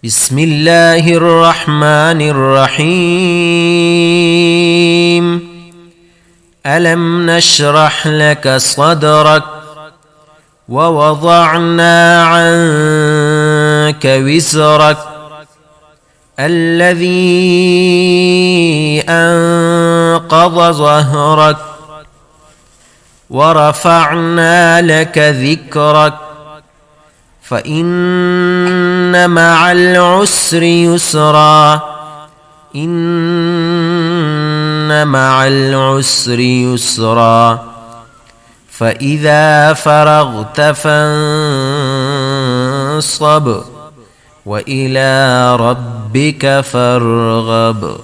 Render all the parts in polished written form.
بسم الله الرحمن الرحيم. ألم نشرح لك صدرك ووضعنا عنك وزرك الذي أنقض ظهرك ورفعنا لك ذكرك فإن مع العسر يسرا إن مع العسر يسرا فإذا فرغت فانصب وإلى ربك فارغب.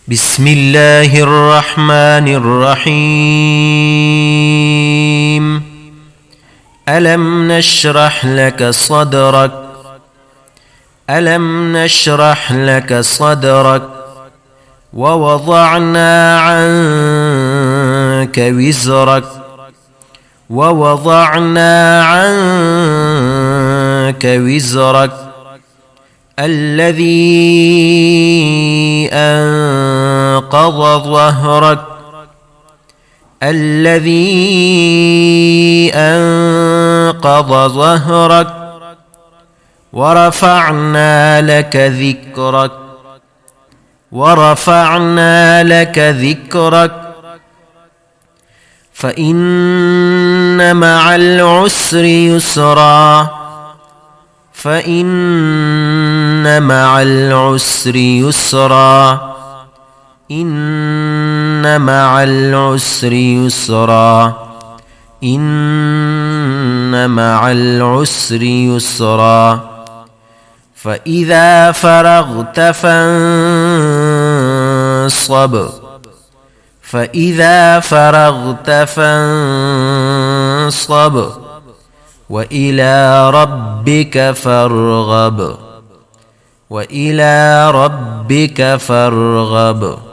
بسم الله الرحمن الرحيم. ألم نشرح لك صدرك ألم نشرح لك صدرك ووضعنا عنك وزرك ووضعنا عنك وزرك الذي أنقض ظهرك الذي أنقض ظهرك ورفعنا لك ذكرك فإن مع العسر يسرا فإن مع العسر يسرا إن مع العسر يسرا إن مع العسر يسرا فإذا فرغت فانصب فإذا فرغت فانصب وإلى ربك فارغب وإلى ربك فارغب.